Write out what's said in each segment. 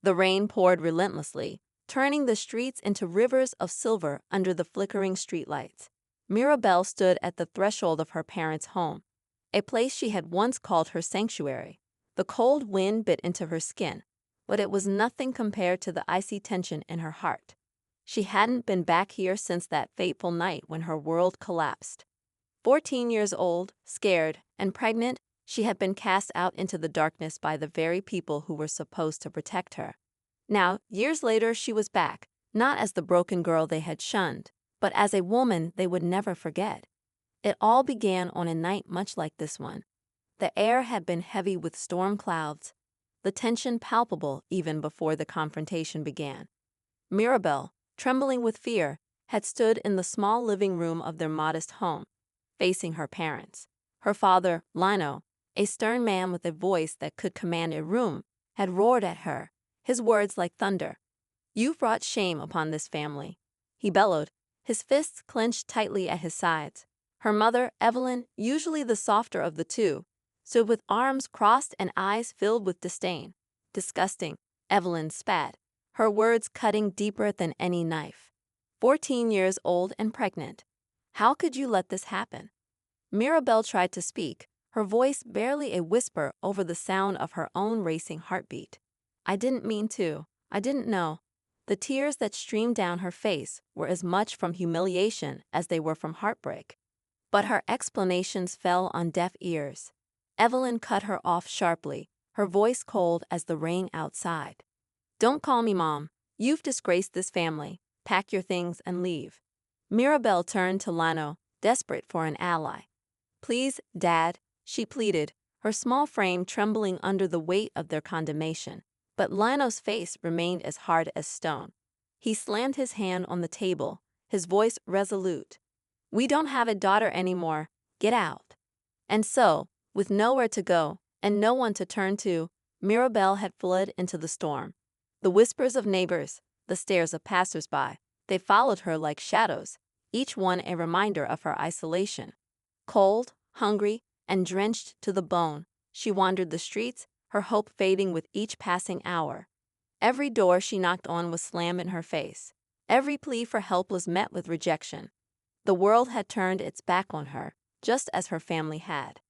The rain poured relentlessly, turning the streets into rivers of silver under the flickering streetlights. Mirabelle stood at the threshold of her parents' home, a place she had once called her sanctuary. The cold wind bit into her skin, but it was nothing compared to the icy tension in her heart. She hadn't been back here since that fateful night when her world collapsed. 14 years old, scared, and pregnant, she had been cast out into the darkness by the very people who were supposed to protect her. Now, years later, she was back, not as the broken girl they had shunned, but as a woman they would never forget. It all began on a night much like this one. The air had been heavy with storm clouds, the tension palpable even before the confrontation began. Mirabelle, trembling with fear, had stood in the small living room of their modest home, facing her parents. Her father, Lionel, a stern man with a voice that could command a room, had roared at her, his words like thunder. "You've brought shame upon this family," he bellowed, his fists clenched tightly at his sides. Her mother, Evelyn, usually the softer of the two, stood with arms crossed and eyes filled with disdain. "Disgusting," Evelyn spat, her words cutting deeper than any knife. 14 years old and pregnant. How could you let this happen? Mirabelle tried to speak, her voice barely a whisper over the sound of her own racing heartbeat. "I didn't mean to. I didn't know." The tears that streamed down her face were as much from humiliation as they were from heartbreak. But her explanations fell on deaf ears. Evelyn cut her off sharply, her voice cold as the rain outside. "Don't call me Mom. You've disgraced this family. Pack your things and leave." Mirabelle turned to Lionel, desperate for an ally. "Please, Dad," she pleaded, her small frame trembling under the weight of their condemnation. But Lionel's face remained as hard as stone. He slammed his hand on the table, his voice resolute. "We don't have a daughter anymore. Get out." And so, with nowhere to go and no one to turn to, Mirabelle had fled into the storm. The whispers of neighbors, the stares of passers-by, they followed her like shadows, each one a reminder of her isolation. Cold, hungry, and drenched to the bone, she wandered the streets, her hope fading with each passing hour. Every door she knocked on was slammed in her face. Every plea for help was met with rejection. The world had turned its back on her, just as her family had.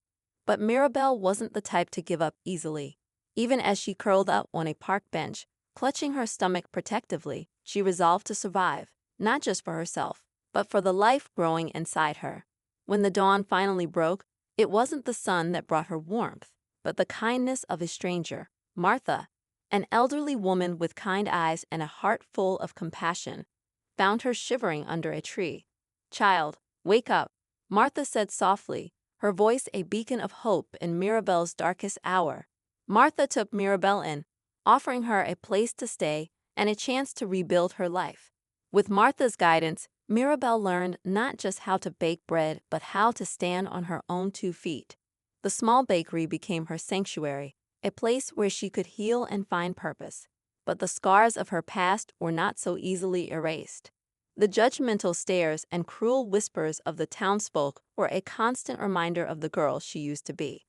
But Mirabelle wasn't the type to give up easily. Even as she curled up on a park bench, clutching her stomach protectively, she resolved to survive, not just for herself, but for the life growing inside her. When the dawn finally broke, it wasn't the sun that brought her warmth, but the kindness of a stranger, Martha, an elderly woman with kind eyes and a heart full of compassion, found her shivering under a tree. "Child, wake up," Martha said softly, her voice a beacon of hope in Mirabelle's darkest hour. Martha took Mirabelle in, offering her a place to stay and a chance to rebuild her life. With Martha's guidance, Mirabelle learned not just how to bake bread, but how to stand on her own 2 feet. The small bakery became her sanctuary, a place where she could heal and find purpose. But the scars of her past were not so easily erased. The judgmental stares and cruel whispers of the townsfolk were a constant reminder of the girl she used to be.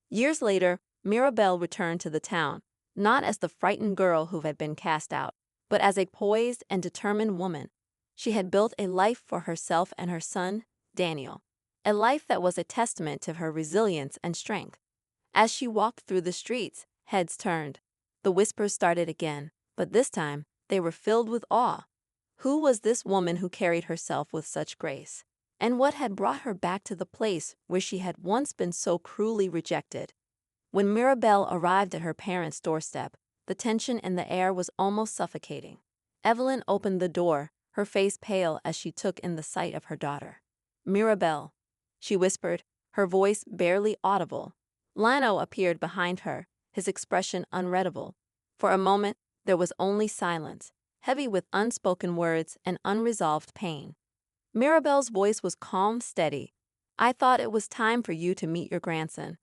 Years later, Mirabelle returned to the town, not as the frightened girl who had been cast out, but as a poised and determined woman. She had built a life for herself and her son, Daniel, a life that was a testament to her resilience and strength. As she walked through the streets, heads turned. The whispers started again, but this time they were filled with awe. Who was this woman who carried herself with such grace? And what had brought her back to the place where she had once been so cruelly rejected? When Mirabelle arrived at her parents' doorstep, the tension in the air was almost suffocating. Evelyn opened the door, her face pale as she took in the sight of her daughter. "Mirabelle," she whispered, her voice barely audible. Lionel appeared behind her, his expression unreadable. For a moment, there was only silence, heavy with unspoken words and unresolved pain. Mirabelle's voice was calm, steady. "I thought it was time for you to meet your grandson."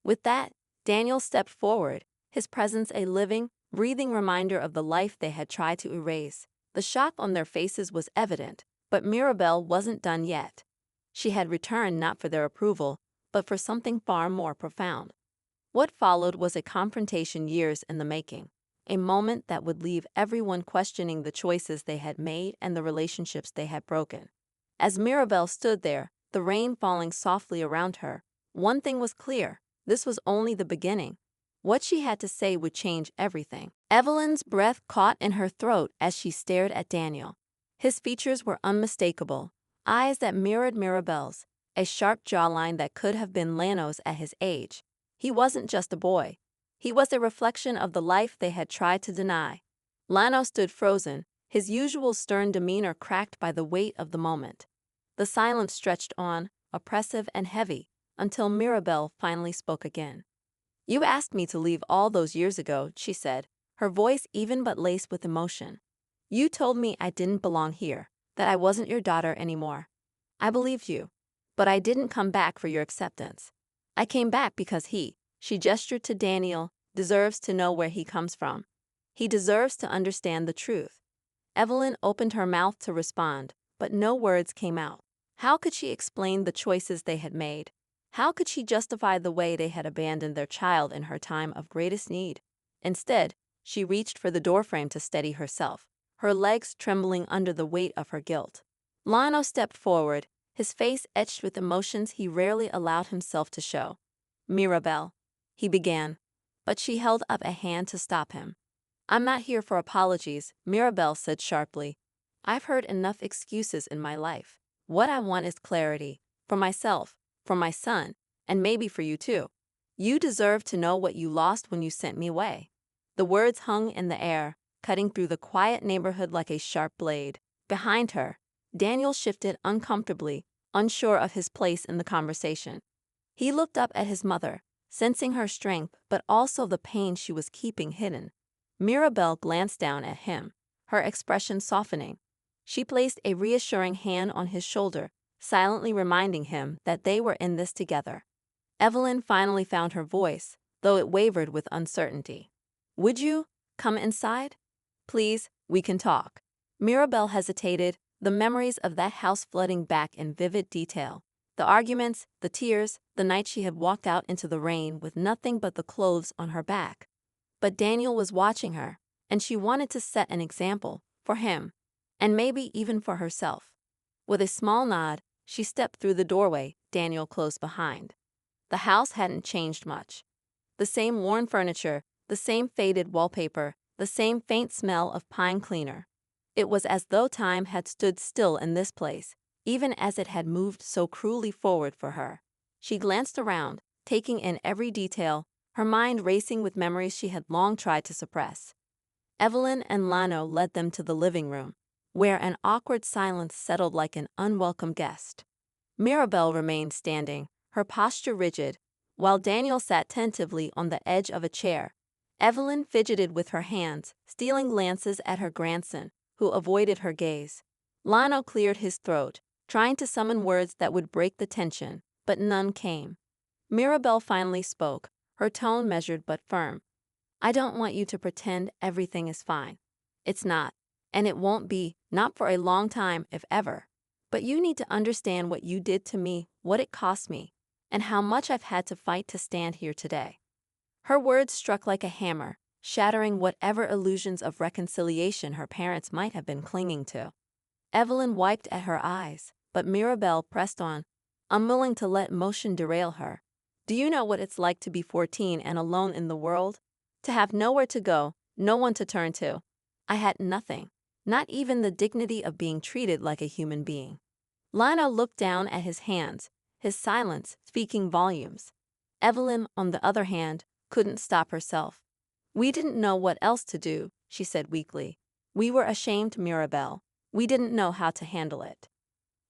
With that, Daniel stepped forward, his presence a living, breathing reminder of the life they had tried to erase. The shock on their faces was evident, but Mirabelle wasn't done yet. She had returned not for their approval, but for something far more profound. What followed was a confrontation years in the making. a moment that would leave everyone questioning the choices they had made and the relationships they had broken. As Mirabelle stood there, the rain falling softly around her, one thing was clear: this was only the beginning. What she had to say would change everything. Evelyn's breath caught in her throat as she stared at Daniel. His features were unmistakable, eyes that mirrored Mirabelle's, a sharp jawline that could have been Lano's at his age. He wasn't just a boy. He was a reflection of the life they had tried to deny. Lano stood frozen, his usual stern demeanor cracked by the weight of the moment. The silence stretched on, oppressive and heavy, until Mirabelle finally spoke again. "You asked me to leave all those years ago," she said, her voice even but laced with emotion. "You told me I didn't belong here, that I wasn't your daughter anymore. I believed you. But I didn't come back for your acceptance. I came back because she gestured to Daniel, deserves to know where he comes from. He deserves to understand the truth." Evelyn opened her mouth to respond, but no words came out. How could she explain the choices they had made? How could she justify the way they had abandoned their child in her time of greatest need? Instead, she reached for the doorframe to steady herself, her legs trembling under the weight of her guilt. Lano stepped forward, his face etched with emotions he rarely allowed himself to show. "Mirabelle," he began, but she held up a hand to stop him. "I'm not here for apologies," Mirabelle said sharply. "I've heard enough excuses in my life. What I want is clarity, for myself, for my son, and maybe for you too. You deserve to know what you lost when you sent me away." The words hung in the air, cutting through the quiet neighborhood like a sharp blade. Behind her, Daniel shifted uncomfortably, unsure of his place in the conversation. He looked up at his mother, sensing her strength but also the pain she was keeping hidden. Mirabelle glanced down at him, her expression softening. She placed a reassuring hand on his shoulder, silently reminding him that they were in this together. Evelyn finally found her voice, though it wavered with uncertainty. "Would you come inside? Please, we can talk." Mirabelle hesitated, the memories of that house flooding back in vivid detail. The arguments, the tears, the night she had walked out into the rain with nothing but the clothes on her back. But Daniel was watching her, and she wanted to set an example, for him, and maybe even for herself. With a small nod, she stepped through the doorway Daniel closed behind. The house hadn't changed much. The same worn furniture, the same faded wallpaper, the same faint smell of pine cleaner. It was as though time had stood still in this place, even as it had moved so cruelly forward for her. She glanced around, taking in every detail, her mind racing with memories she had long tried to suppress. Evelyn and Lano led them to the living room, where an awkward silence settled like an unwelcome guest. Mirabelle remained standing, her posture rigid, while Daniel sat tentatively on the edge of a chair. Evelyn fidgeted with her hands, stealing glances at her grandson, who avoided her gaze. Lano cleared his throat, trying to summon words that would break the tension, but none came. Mirabelle finally spoke, her tone measured but firm. "I don't want you to pretend everything is fine. It's not, and it won't be, not for a long time, if ever. But you need to understand what you did to me, what it cost me, and how much I've had to fight to stand here today." Her words struck like a hammer, shattering whatever illusions of reconciliation her parents might have been clinging to. Evelyn wiped at her eyes, but Mirabelle pressed on, unwilling to let emotion derail her. "Do you know what it's like to be 14 and alone in the world? To have nowhere to go, no one to turn to. I had nothing, not even the dignity of being treated like a human being." Lana looked down at his hands, his silence speaking volumes. Evelyn, on the other hand, couldn't stop herself. "We didn't know what else to do," she said weakly. "We were ashamed, Mirabelle. We didn't know how to handle it."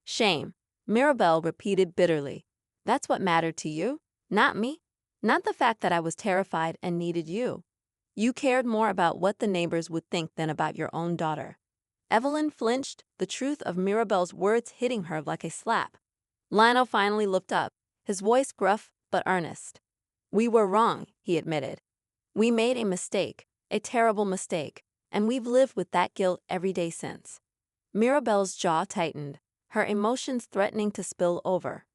"Shame," Mirabelle repeated bitterly. "That's what mattered to you? Not me? Not the fact that I was terrified and needed you. You cared more about what the neighbors would think than about your own daughter." Evelyn flinched, the truth of Mirabelle's words hitting her like a slap. Lionel finally looked up, his voice gruff but earnest. "We were wrong," he admitted. "We made a mistake, a terrible mistake, and we've lived with that guilt every day since." Mirabelle's jaw tightened, her emotions threatening to spill over.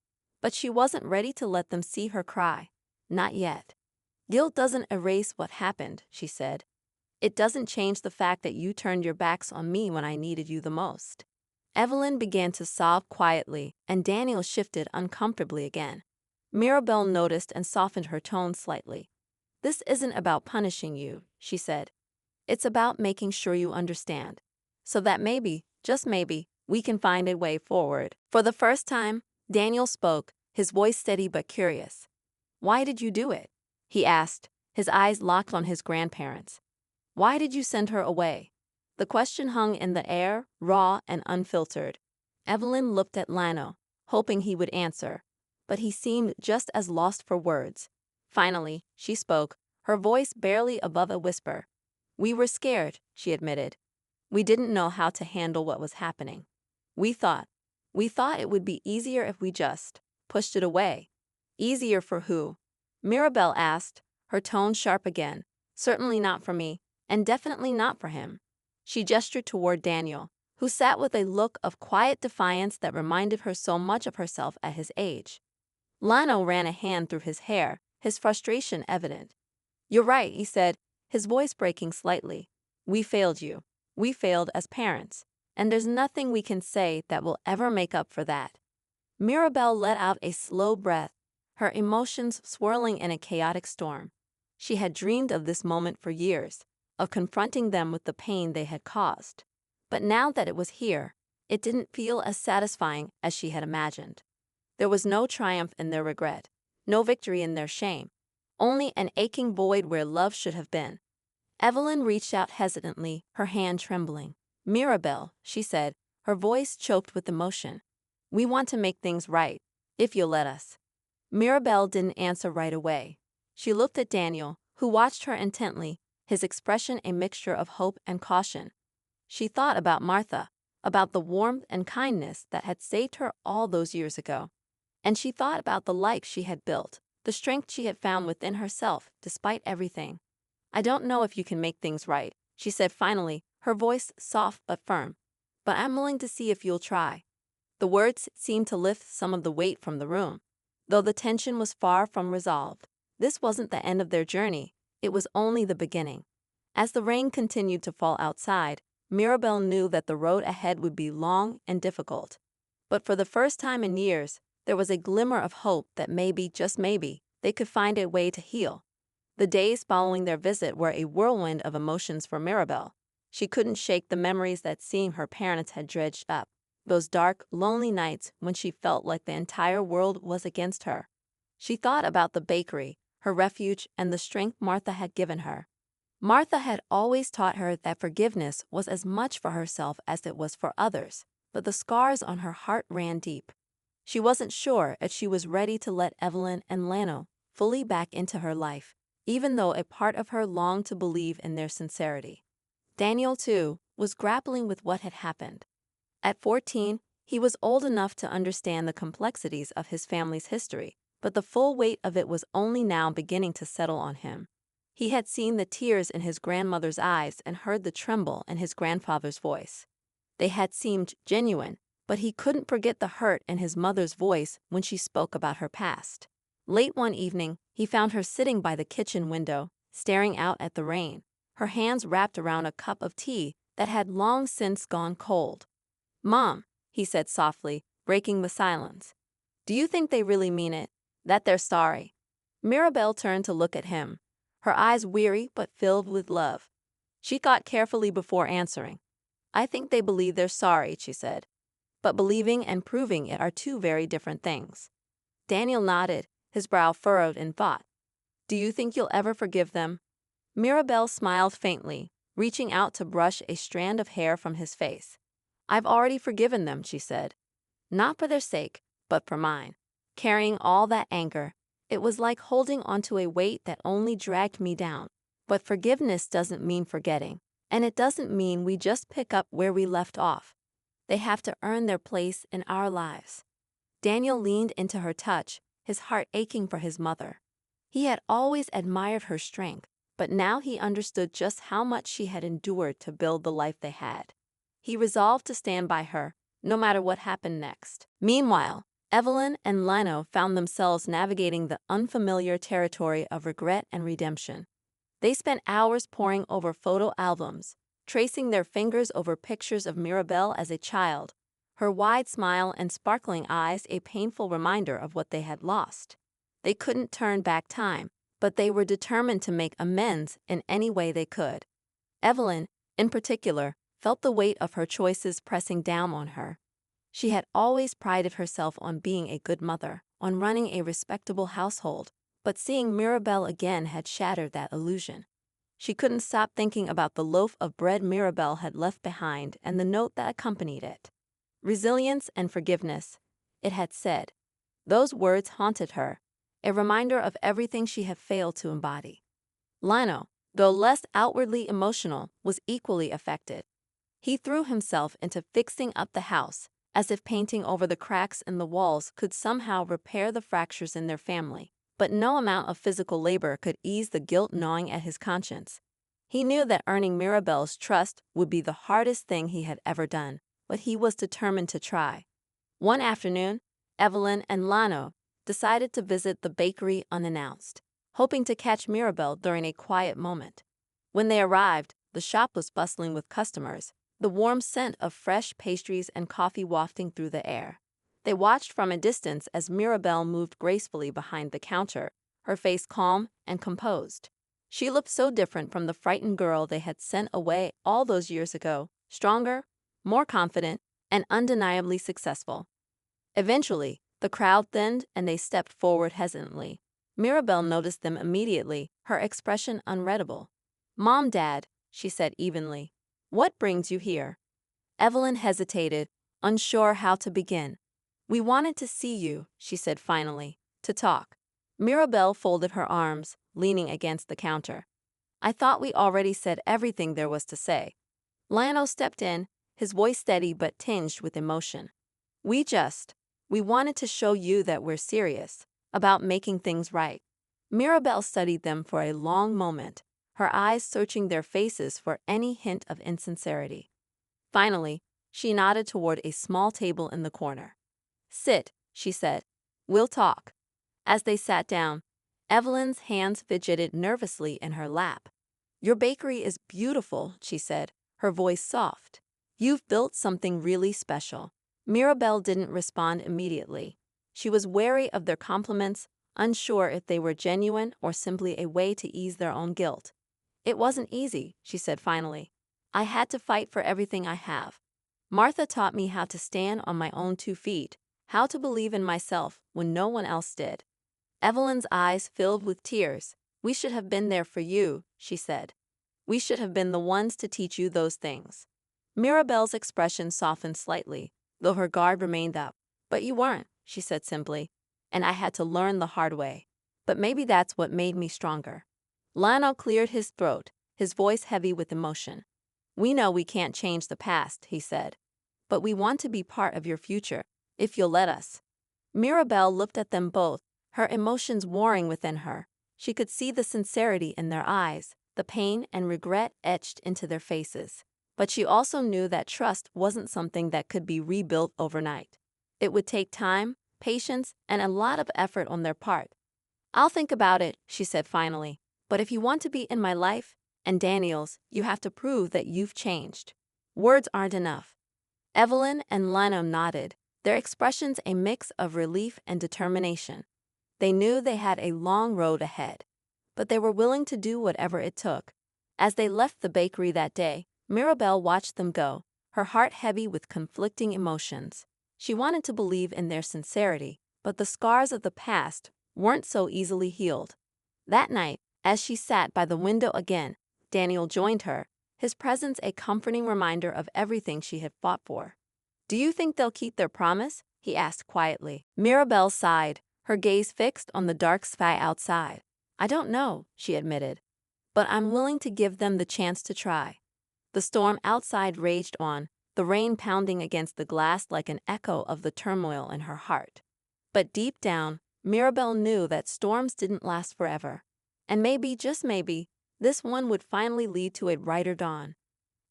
But she wasn't ready to let them see her cry. Not yet. "Guilt doesn't erase what happened," she said. It doesn't change the fact that you turned your backs on me when I needed you the most." Evelyn began to sob quietly, and Daniel shifted uncomfortably again. Mirabelle noticed and softened her tone slightly. "This isn't about punishing you," she said. "It's about making sure you understand. So that maybe, just maybe, we can find a way forward." For the first time, Daniel spoke, his voice steady but curious. "Why did you do it?" he asked, his eyes locked on his grandparents. "Why did you send her away?" The question hung in the air, raw and unfiltered. Evelyn looked at Lano, hoping he would answer, but he seemed just as lost for words. Finally, she spoke, her voice barely above a whisper. "We were scared," she admitted. "We didn't know how to handle what was happening. We thought it would be easier if we just pushed it away." "Easier for who?" Mirabelle asked, her tone sharp again. "Certainly not for me, and definitely not for him." She gestured toward Daniel, who sat with a look of quiet defiance that reminded her so much of herself at his age. Lano ran a hand through his hair, his frustration evident. "You're right," he said, his voice breaking slightly. "We failed you. We failed as parents. And there's nothing we can say that will ever make up for that." Mirabelle let out a slow breath, her emotions swirling in a chaotic storm. She had dreamed of this moment for years, of confronting them with the pain they had caused. But now that it was here, it didn't feel as satisfying as she had imagined. There was no triumph in their regret, no victory in their shame, only an aching void where love should have been. Evelyn reached out hesitantly, her hand trembling. "Mirabelle," she said, her voice choked with emotion. "We want to make things right, if you'll let us." Mirabelle didn't answer right away. She looked at Daniel, who watched her intently, his expression a mixture of hope and caution. She thought about Martha, about the warmth and kindness that had saved her all those years ago. And she thought about the life she had built, the strength she had found within herself despite everything. "I don't know if you can make things right," she said finally, her voice soft but firm. "But I'm willing to see if you'll try." The words seemed to lift some of the weight from the room. Though the tension was far from resolved, this wasn't the end of their journey, it was only the beginning. As the rain continued to fall outside, Mirabelle knew that the road ahead would be long and difficult. But for the first time in years, there was a glimmer of hope that maybe, just maybe, they could find a way to heal. The days following their visit were a whirlwind of emotions for Mirabelle. She couldn't shake the memories that seeing her parents had dredged up, those dark, lonely nights when she felt like the entire world was against her. She thought about the bakery, her refuge, and the strength Martha had given her. Martha had always taught her that forgiveness was as much for herself as it was for others, but the scars on her heart ran deep. She wasn't sure if she was ready to let Evelyn and Lano fully back into her life, even though a part of her longed to believe in their sincerity. Daniel, too, was grappling with what had happened. At 14, he was old enough to understand the complexities of his family's history, but the full weight of it was only now beginning to settle on him. He had seen the tears in his grandmother's eyes and heard the tremble in his grandfather's voice. They had seemed genuine, but he couldn't forget the hurt in his mother's voice when she spoke about her past. Late one evening, he found her sitting by the kitchen window, staring out at the rain, her hands wrapped around a cup of tea that had long since gone cold. "Mom," he said softly, breaking the silence. "Do you think they really mean it? That they're sorry?" Mirabelle turned to look at him, her eyes weary but filled with love. She thought carefully before answering. "I think they believe they're sorry," she said. "But believing and proving it are two very different things." Daniel nodded, his brow furrowed in thought. "Do you think you'll ever forgive them?" Mirabelle smiled faintly, reaching out to brush a strand of hair from his face. "I've already forgiven them," she said. "Not for their sake, but for mine. Carrying all that anger, it was like holding onto a weight that only dragged me down. But forgiveness doesn't mean forgetting, and it doesn't mean we just pick up where we left off. They have to earn their place in our lives." Daniel leaned into her touch, his heart aching for his mother. He had always admired her strength, but now he understood just how much she had endured to build the life they had. He resolved to stand by her, no matter what happened next. Meanwhile, Evelyn and Lano found themselves navigating the unfamiliar territory of regret and redemption. They spent hours poring over photo albums, tracing their fingers over pictures of Mirabelle as a child, her wide smile and sparkling eyes a painful reminder of what they had lost. They couldn't turn back time, but they were determined to make amends in any way they could. Evelyn, in particular, felt the weight of her choices pressing down on her. She had always prided herself on being a good mother, on running a respectable household, but seeing Mirabelle again had shattered that illusion. She couldn't stop thinking about the loaf of bread Mirabelle had left behind and the note that accompanied it. Resilience and forgiveness, it had said. Those words haunted her, a reminder of everything she had failed to embody. Lionel, though less outwardly emotional, was equally affected. He threw himself into fixing up the house, as if painting over the cracks in the walls could somehow repair the fractures in their family. But no amount of physical labor could ease the guilt gnawing at his conscience. He knew that earning Mirabelle's trust would be the hardest thing he had ever done, but he was determined to try. One afternoon, Evelyn and Lionel decided to visit the bakery unannounced, hoping to catch Mirabelle during a quiet moment. When they arrived, the shop was bustling with customers, the warm scent of fresh pastries and coffee wafting through the air. They watched from a distance as Mirabelle moved gracefully behind the counter, her face calm and composed. She looked so different from the frightened girl they had sent away all those years ago, stronger, more confident, and undeniably successful. Eventually, the crowd thinned and they stepped forward hesitantly. Mirabelle noticed them immediately, her expression unreadable. "Mom, Dad," she said evenly. "What brings you here?" Evelyn hesitated, unsure how to begin. "We wanted to see you," she said finally, "to talk." Mirabelle folded her arms, leaning against the counter. "I thought we already said everything there was to say." Lionel stepped in, his voice steady but tinged with emotion. We wanted to show you that we're serious about making things right." Mirabelle studied them for a long moment, her eyes searching their faces for any hint of insincerity. Finally, she nodded toward a small table in the corner. "Sit," she said. "We'll talk." As they sat down, Evelyn's hands fidgeted nervously in her lap. "Your bakery is beautiful," she said, her voice soft. "You've built something really special." Mirabelle didn't respond immediately. She was wary of their compliments, unsure if they were genuine or simply a way to ease their own guilt. "It wasn't easy," she said finally. "I had to fight for everything I have. Martha taught me how to stand on my own 2 feet, how to believe in myself when no one else did." Evelyn's eyes filled with tears. "We should have been there for you," she said. "We should have been the ones to teach you those things." Mirabelle's expression softened slightly, though her guard remained up. "But you weren't," she said simply, "and I had to learn the hard way. But maybe that's what made me stronger." Lionel cleared his throat, his voice heavy with emotion. "We know we can't change the past," he said, "but we want to be part of your future, if you'll let us." Mirabelle looked at them both, her emotions warring within her. She could see the sincerity in their eyes, the pain and regret etched into their faces. But she also knew that trust wasn't something that could be rebuilt overnight. It would take time, patience, and a lot of effort on their part. "I'll think about it," she said finally. "But if you want to be in my life, and Daniel's, you have to prove that you've changed. Words aren't enough." Evelyn and Lionel nodded, their expressions a mix of relief and determination. They knew they had a long road ahead, but they were willing to do whatever it took. As they left the bakery that day, Mirabelle watched them go, her heart heavy with conflicting emotions. She wanted to believe in their sincerity, but the scars of the past weren't so easily healed. That night, as she sat by the window again, Daniel joined her, his presence a comforting reminder of everything she had fought for. "Do you think they'll keep their promise?" he asked quietly. Mirabelle sighed, her gaze fixed on the dark sky outside. "I don't know," she admitted, "but I'm willing to give them the chance to try." The storm outside raged on, the rain pounding against the glass like an echo of the turmoil in her heart. But deep down, Mirabelle knew that storms didn't last forever. And maybe, just maybe, this one would finally lead to a brighter dawn.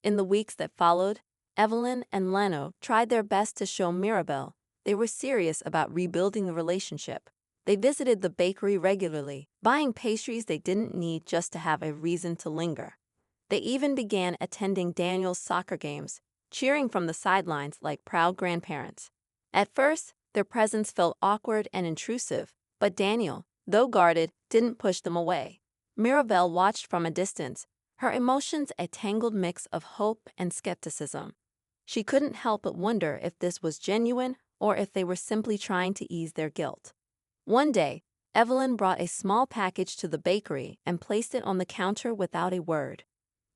In the weeks that followed, Evelyn and Lionel tried their best to show Mirabelle they were serious about rebuilding the relationship. They visited the bakery regularly, buying pastries they didn't need just to have a reason to linger. They even began attending Daniel's soccer games, cheering from the sidelines like proud grandparents. At first, their presence felt awkward and intrusive, but Daniel, though guarded, didn't push them away. Mirabelle watched from a distance, her emotions a tangled mix of hope and skepticism. She couldn't help but wonder if this was genuine or if they were simply trying to ease their guilt. One day, Evelyn brought a small package to the bakery and placed it on the counter without a word.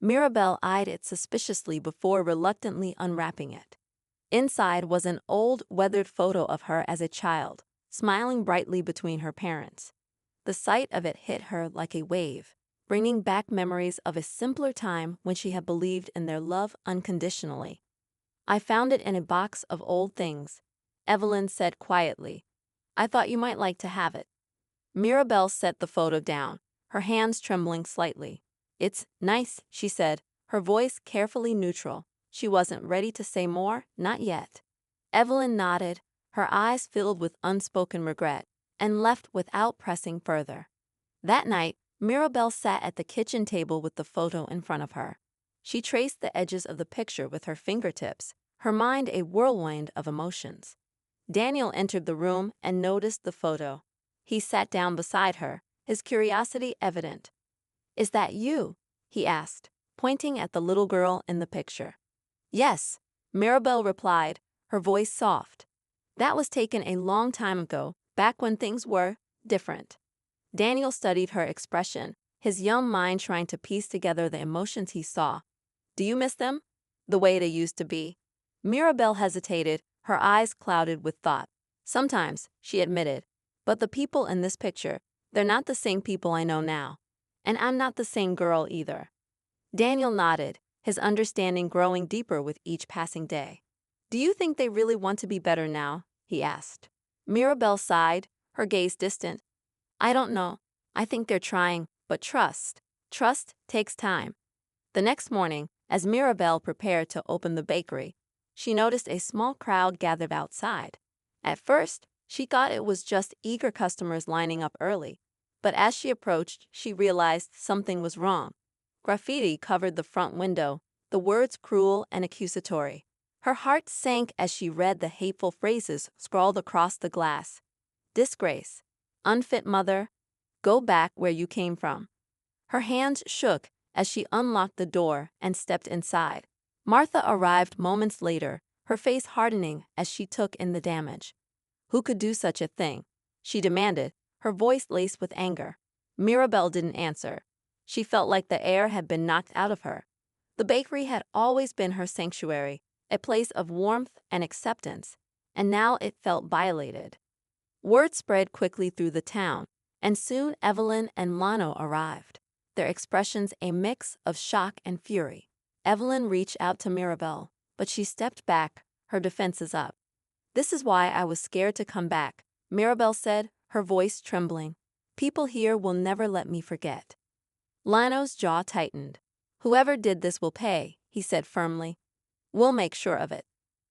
Mirabelle eyed it suspiciously before reluctantly unwrapping it. Inside was an old, weathered photo of her as a child, smiling brightly between her parents. The sight of it hit her like a wave, bringing back memories of a simpler time when she had believed in their love unconditionally. "I found it in a box of old things," Evelyn said quietly. "I thought you might like to have it." Mirabelle set the photo down, her hands trembling slightly. "It's nice," she said, her voice carefully neutral. She wasn't ready to say more, not yet. Evelyn nodded, her eyes filled with unspoken regret, and left without pressing further. That night, Mirabelle sat at the kitchen table with the photo in front of her. She traced the edges of the picture with her fingertips, her mind a whirlwind of emotions. Daniel entered the room and noticed the photo. He sat down beside her, his curiosity evident. "Is that you?" he asked, pointing at the little girl in the picture. "Yes," Mirabelle replied, her voice soft. "That was taken a long time ago, back when things were different." Daniel studied her expression, his young mind trying to piece together the emotions he saw. "Do you miss them? The way they used to be?" Mirabelle hesitated, her eyes clouded with thought. "Sometimes," she admitted, "but the people in this picture, they're not the same people I know now. And I'm not the same girl either." Daniel nodded, his understanding growing deeper with each passing day. "Do you think they really want to be better now?" he asked. Mirabelle sighed, her gaze distant. "I don't know. I think they're trying, but trust takes time." The next morning, as Mirabelle prepared to open the bakery, she noticed a small crowd gathered outside. At first, she thought it was just eager customers lining up early, but as she approached, she realized something was wrong. Graffiti covered the front window, the words cruel and accusatory. Her heart sank as she read the hateful phrases scrawled across the glass. "Disgrace. Unfit mother. Go back where you came from." Her hands shook as she unlocked the door and stepped inside. Martha arrived moments later, her face hardening as she took in the damage. "Who could do such a thing?" she demanded, her voice laced with anger. Mirabelle didn't answer. She felt like the air had been knocked out of her. The bakery had always been her sanctuary, a place of warmth and acceptance, and now it felt violated. Word spread quickly through the town, and soon Evelyn and Lano arrived, their expressions a mix of shock and fury. Evelyn reached out to Mirabelle, but she stepped back, her defenses up. "This is why I was scared to come back," Mirabelle said, her voice trembling. "People here will never let me forget." Lano's jaw tightened. "Whoever did this will pay," he said firmly. "We'll make sure of it."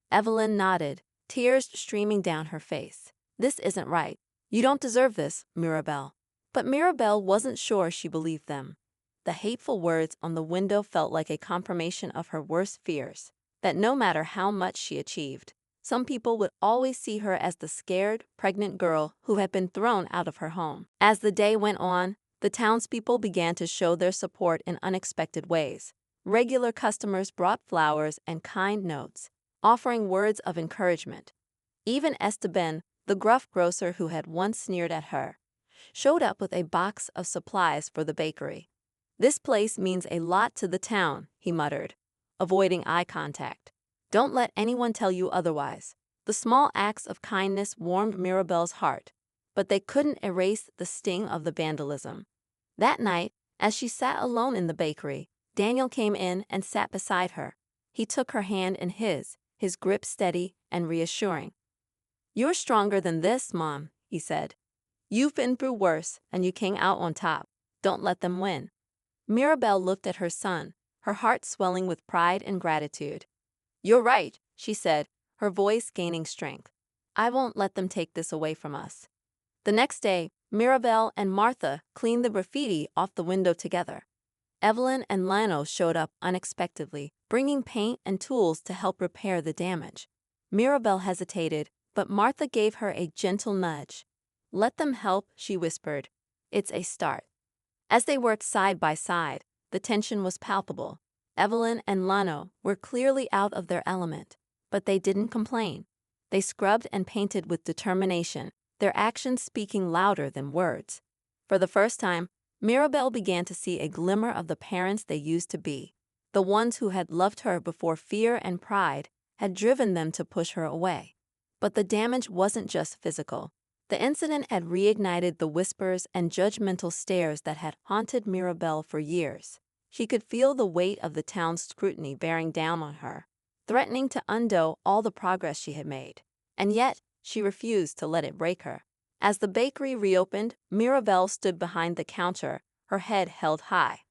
Evelyn nodded, tears streaming down her face. "This isn't right. You don't deserve this, Mirabelle." But Mirabelle wasn't sure she believed them. The hateful words on the window felt like a confirmation of her worst fears, that no matter how much she achieved, some people would always see her as the scared, pregnant girl who had been thrown out of her home. As the day went on, the townspeople began to show their support in unexpected ways. Regular customers brought flowers and kind notes, offering words of encouragement. Even Esteban, the gruff grocer who had once sneered at her, showed up with a box of supplies for the bakery. "This place means a lot to the town," he muttered, avoiding eye contact. "Don't let anyone tell you otherwise." The small acts of kindness warmed Mirabelle's heart, but they couldn't erase the sting of the vandalism. That night, as she sat alone in the bakery, Daniel came in and sat beside her. He took her hand in his grip steady and reassuring. "You're stronger than this, Mom," he said. "You've been through worse, and you came out on top. Don't let them win." Mirabelle looked at her son, her heart swelling with pride and gratitude. "You're right," she said, her voice gaining strength. "I won't let them take this away from us." The next day, Mirabelle and Martha cleaned the graffiti off the window together. Evelyn and Lionel showed up unexpectedly, bringing paint and tools to help repair the damage. Mirabelle hesitated, but Martha gave her a gentle nudge. "Let them help," she whispered. "It's a start." As they worked side by side, the tension was palpable. Evelyn and Lionel were clearly out of their element, but they didn't complain. They scrubbed and painted with determination, their actions speaking louder than words. For the first time, Mirabelle began to see a glimmer of the parents they used to be, the ones who had loved her before fear and pride had driven them to push her away. But the damage wasn't just physical. The incident had reignited the whispers and judgmental stares that had haunted Mirabelle for years. She could feel the weight of the town's scrutiny bearing down on her, threatening to undo all the progress she had made. And yet, she refused to let it break her. As the bakery reopened, Mirabelle stood behind the counter, her head held high.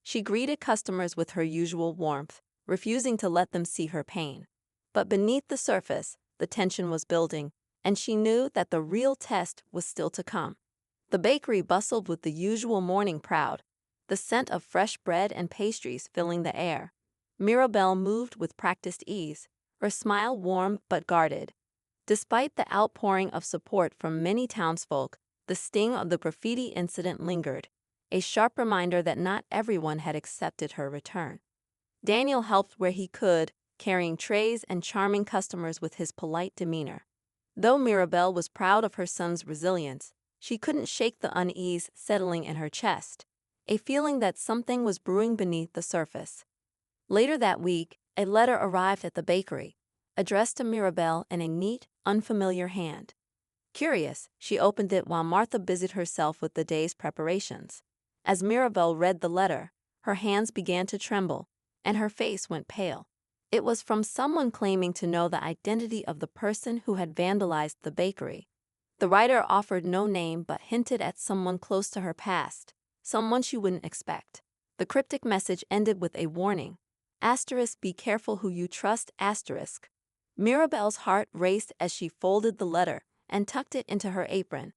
She greeted customers with her usual warmth, refusing to let them see her pain. But beneath the surface, the tension was building, and she knew that the real test was still to come. The bakery bustled with the usual morning crowd, the scent of fresh bread and pastries filling the air. Mirabelle moved with practiced ease, her smile warm but guarded. Despite the outpouring of support from many townsfolk, the sting of the graffiti incident lingered, a sharp reminder that not everyone had accepted her return. Daniel helped where he could, carrying trays and charming customers with his polite demeanor. Though Mirabelle was proud of her son's resilience, she couldn't shake the unease settling in her chest, a feeling that something was brewing beneath the surface. Later that week, a letter arrived at the bakery, addressed to Mirabelle in a neat, unfamiliar hand. Curious, she opened it while Martha busied herself with the day's preparations. As Mirabelle read the letter, her hands began to tremble, and her face went pale. It was from someone claiming to know the identity of the person who had vandalized the bakery. The writer offered no name but hinted at someone close to her past, someone she wouldn't expect. The cryptic message ended with a warning. Be careful who you trust. Mirabelle's heart raced as she folded the letter and tucked it into her apron.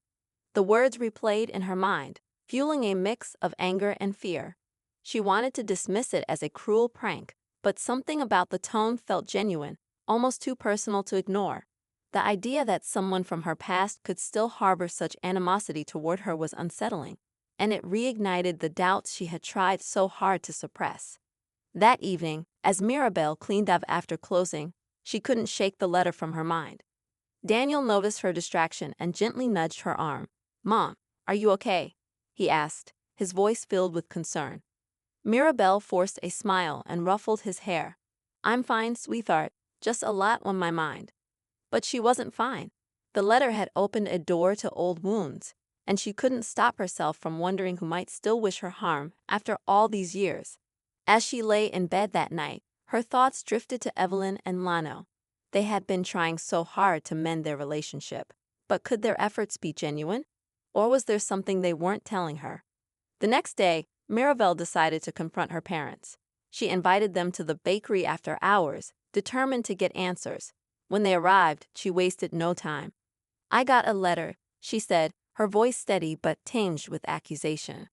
The words replayed in her mind, fueling a mix of anger and fear. She wanted to dismiss it as a cruel prank, but something about the tone felt genuine, almost too personal to ignore. The idea that someone from her past could still harbor such animosity toward her was unsettling, and it reignited the doubts she had tried so hard to suppress. That evening, as Mirabelle cleaned up after closing, she couldn't shake the letter from her mind. Daniel noticed her distraction and gently nudged her arm. "Mom, are you okay?" he asked, his voice filled with concern. Mirabelle forced a smile and ruffled his hair. "I'm fine, sweetheart, just a lot on my mind." But she wasn't fine. The letter had opened a door to old wounds, and she couldn't stop herself from wondering who might still wish her harm after all these years. As she lay in bed that night, her thoughts drifted to Evelyn and Lionel. They had been trying so hard to mend their relationship, but could their efforts be genuine? Or was there something they weren't telling her? The next day, Mirabelle decided to confront her parents. She invited them to the bakery after hours, determined to get answers. When they arrived, she wasted no time. "I got a letter," she said, her voice steady but tinged with accusation.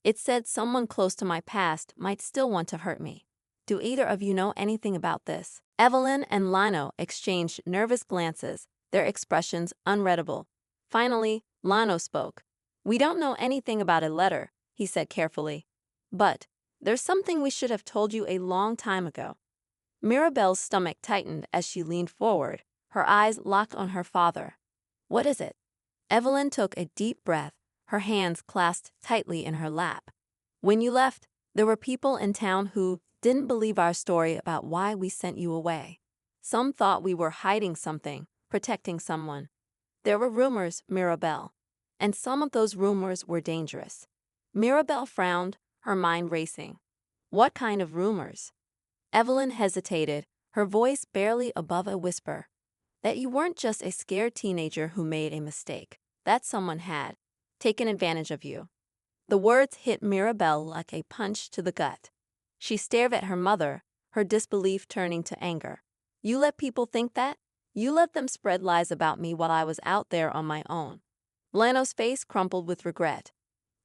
"It said someone close to my past might still want to hurt me. Do either of you know anything about this?" Evelyn and Lionel exchanged nervous glances, their expressions unreadable. Finally, Lionel spoke. "We don't know anything about a letter," he said carefully. "But there's something we should have told you a long time ago." Mirabelle's stomach tightened as she leaned forward, her eyes locked on her father. "What is it?" Evelyn took a deep breath, her hands clasped tightly in her lap. "When you left, there were people in town who didn't believe our story about why we sent you away. Some thought we were hiding something, protecting someone. There were rumors, Mirabelle, and some of those rumors were dangerous." Mirabelle frowned, her mind racing. "What kind of rumors?" Evelyn hesitated, her voice barely above a whisper. "That you weren't just a scared teenager who made a mistake, that someone had taken advantage of you." The words hit Mirabelle like a punch to the gut. She stared at her mother, her disbelief turning to anger. "You let people think that? You let them spread lies about me while I was out there on my own." Lano's face crumpled with regret.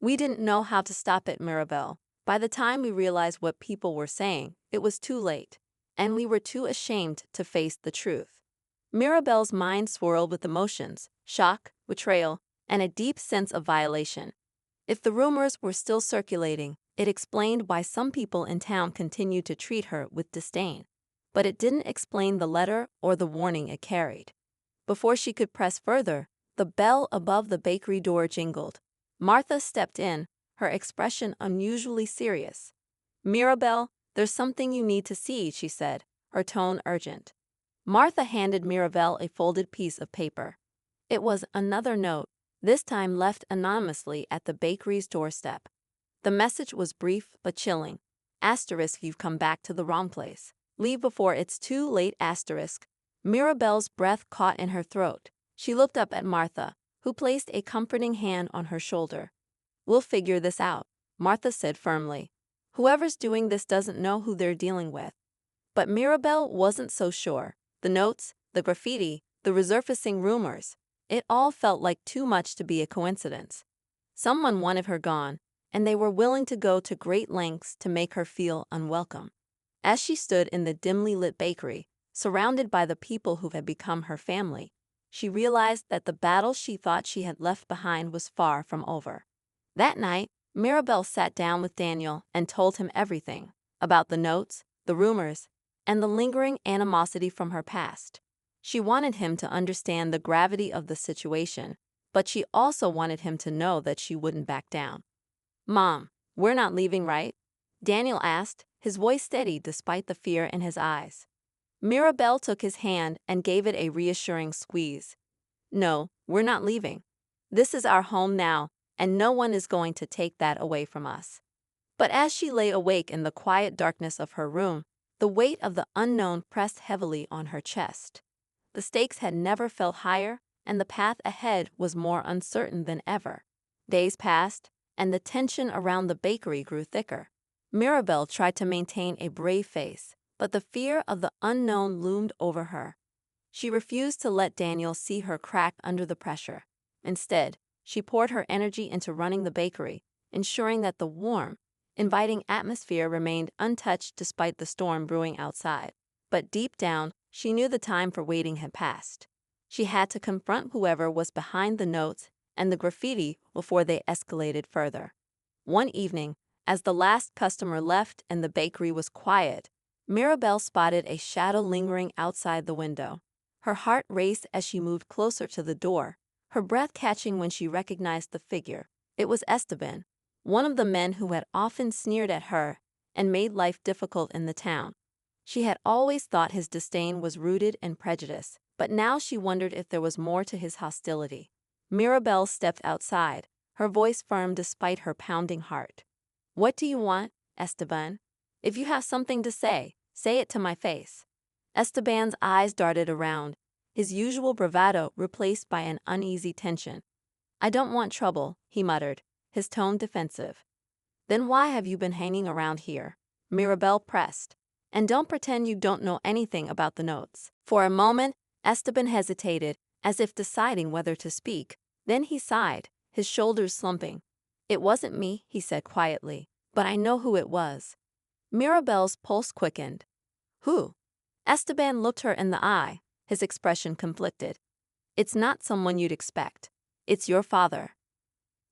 We didn't know how to stop it, Mirabelle. By the time we realized what people were saying, it was too late, and we were too ashamed to face the truth. Mirabelle's mind swirled with emotions, shock, betrayal, and a deep sense of violation. If the rumors were still circulating, it explained why some people in town continued to treat her with disdain. But it didn't explain the letter or the warning it carried. Before she could press further, the bell above the bakery door jingled. Martha stepped in, her expression unusually serious. "Mirabelle, there's something you need to see," she said, her tone urgent. Martha handed Mirabelle a folded piece of paper. It was another note, this time left anonymously at the bakery's doorstep. The message was brief but chilling. Asterisk, you've come back to the wrong place. Leave before it's too late, asterisk. Mirabelle's breath caught in her throat. She looked up at Martha, who placed a comforting hand on her shoulder. "We'll figure this out," Martha said firmly. "Whoever's doing this doesn't know who they're dealing with." But Mirabelle wasn't so sure. The notes, the graffiti, the resurfacing rumors, it all felt like too much to be a coincidence. Someone wanted her gone, and they were willing to go to great lengths to make her feel unwelcome. As she stood in the dimly lit bakery, surrounded by the people who had become her family, she realized that the battle she thought she had left behind was far from over. That night, Mirabelle sat down with Daniel and told him everything about the notes, the rumors, and the lingering animosity from her past. She wanted him to understand the gravity of the situation, but she also wanted him to know that she wouldn't back down. "Mom, we're not leaving, right?" Daniel asked, his voice steady despite the fear in his eyes. Mirabelle took his hand and gave it a reassuring squeeze. "No, we're not leaving. This is our home now, and no one is going to take that away from us." But as she lay awake in the quiet darkness of her room, the weight of the unknown pressed heavily on her chest. The stakes had never felt higher, and the path ahead was more uncertain than ever. Days passed, and the tension around the bakery grew thicker. Mirabelle tried to maintain a brave face, but the fear of the unknown loomed over her. She refused to let Daniel see her crack under the pressure. Instead, she poured her energy into running the bakery, ensuring that the warm, inviting atmosphere remained untouched despite the storm brewing outside. But deep down, she knew the time for waiting had passed. She had to confront whoever was behind the notes and the graffiti before they escalated further. One evening, as the last customer left and the bakery was quiet, Mirabelle spotted a shadow lingering outside the window. Her heart raced as she moved closer to the door, her breath catching when she recognized the figure. It was Esteban, one of the men who had often sneered at her and made life difficult in the town. She had always thought his disdain was rooted in prejudice, but now she wondered if there was more to his hostility. Mirabelle stepped outside, her voice firm despite her pounding heart. "What do you want, Esteban? If you have something to say it to my face." Esteban's eyes darted around, his usual bravado replaced by an uneasy tension. "I don't want trouble," he muttered, his tone defensive. "Then why have you been hanging around here?" Mirabelle pressed. "And don't pretend you don't know anything about the notes." For a moment, Esteban hesitated, as if deciding whether to speak. Then he sighed, his shoulders slumping. "It wasn't me," he said quietly, "but I know who it was." Mirabelle's pulse quickened. "Who?" Esteban looked her in the eye, his expression conflicted. "It's not someone you'd expect. It's your father."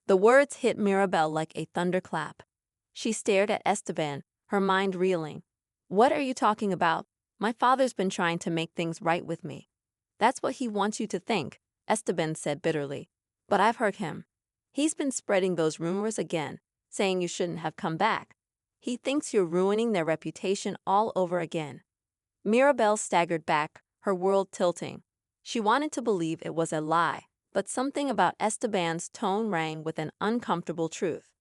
The words hit Mirabelle like a thunderclap. She stared at Esteban, her mind reeling. "What are you talking about? My father's been trying to make things right with me." "That's what he wants you to think," Esteban said bitterly. "But I've heard him. He's been spreading those rumors again, saying you shouldn't have come back. He thinks you're ruining their reputation all over again." Mirabelle staggered back, her world tilting. She wanted to believe it was a lie, but something about Esteban's tone rang with an uncomfortable truth.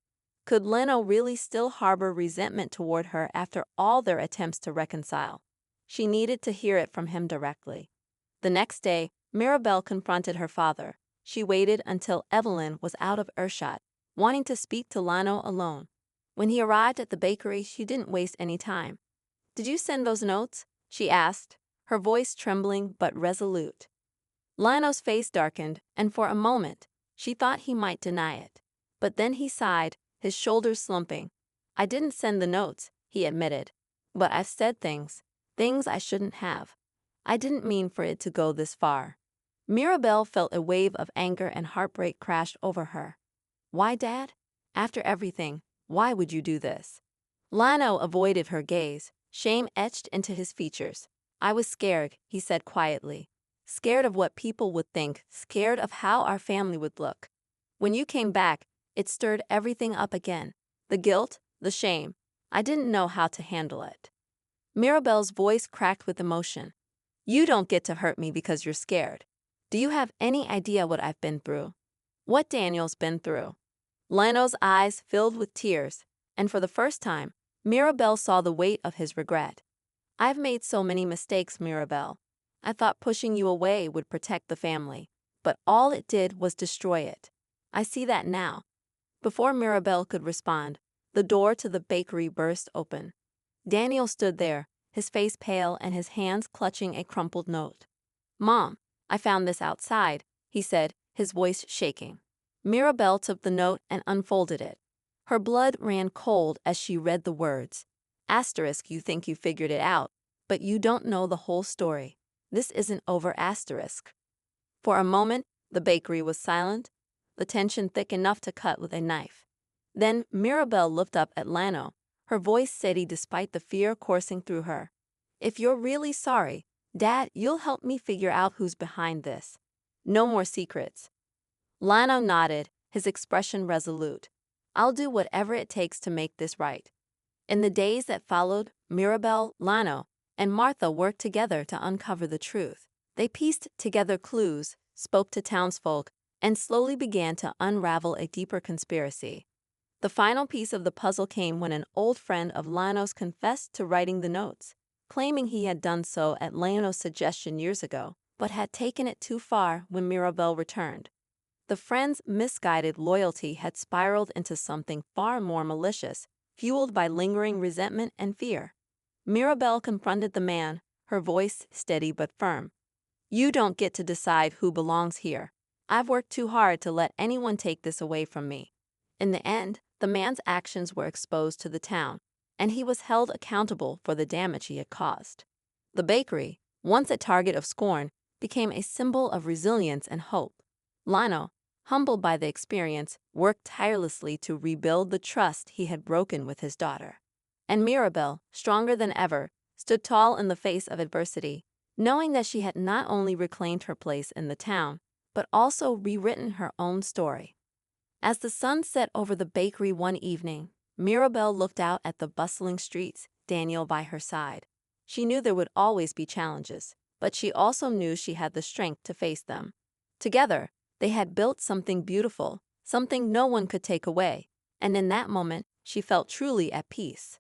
Could Leno really still harbor resentment toward her after all their attempts to reconcile? She needed to hear it from him directly. The next day, Mirabelle confronted her father. She waited until Evelyn was out of earshot, wanting to speak to Lano alone. When he arrived at the bakery, she didn't waste any time. "Did you send those notes?" she asked, her voice trembling but resolute. Lano's face darkened, and for a moment, She thought he might deny it. But then he sighed, his shoulders slumping. I didn't send the notes, he admitted. But I've said things I shouldn't have. I didn't mean for it to go this far. Mirabelle felt a wave of anger and heartbreak crash over her. Why, Dad? After everything, why would you do this? Lionel avoided her gaze, shame etched into his features. I was scared, he said quietly. Scared of what people would think, scared of how our family would look. When you came back, it stirred everything up again. The guilt, the shame. I didn't know how to handle it. Mirabelle's voice cracked with emotion. You don't get to hurt me because you're scared. Do you have any idea what I've been through? What Daniel's been through? Lionel's eyes filled with tears, and for the first time, Mirabelle saw the weight of his regret. I've made so many mistakes, Mirabelle. I thought pushing you away would protect the family, but all it did was destroy it. I see that now. Before Mirabelle could respond, the door to the bakery burst open. Daniel stood there, his face pale and his hands clutching a crumpled note. Mom, I found this outside, he said, his voice shaking. Mirabelle took the note and unfolded it. Her blood ran cold as she read the words. Asterisk, you think you figured it out, but you don't know the whole story. This isn't over, asterisk. For a moment, the bakery was silent, the tension thick enough to cut with a knife. Then Mirabelle looked up at Lionel, her voice steady despite the fear coursing through her. If you're really sorry, Dad, you'll help me figure out who's behind this. No more secrets. Lionel nodded, his expression resolute. I'll do whatever it takes to make this right. In the days that followed, Mirabelle, Lionel, and Martha worked together to uncover the truth. They pieced together clues, spoke to townsfolk, and slowly began to unravel a deeper conspiracy. The final piece of the puzzle came when an old friend of Lionel's confessed to writing the notes, claiming he had done so at Lionel's suggestion years ago, but had taken it too far when Mirabelle returned. The friend's misguided loyalty had spiraled into something far more malicious, fueled by lingering resentment and fear. Mirabelle confronted the man, her voice steady but firm. You don't get to decide who belongs here. I've worked too hard to let anyone take this away from me. In the end, the man's actions were exposed to the town, and he was held accountable for the damage he had caused. The bakery, once a target of scorn, became a symbol of resilience and hope. Lionel, humbled by the experience, worked tirelessly to rebuild the trust he had broken with his daughter. And Mirabelle, stronger than ever, stood tall in the face of adversity, knowing that she had not only reclaimed her place in the town, but also rewritten her own story. As the sun set over the bakery one evening, Mirabelle looked out at the bustling streets, Daniel by her side. She knew there would always be challenges, but she also knew she had the strength to face them. Together, they had built something beautiful, something no one could take away, and in that moment, she felt truly at peace.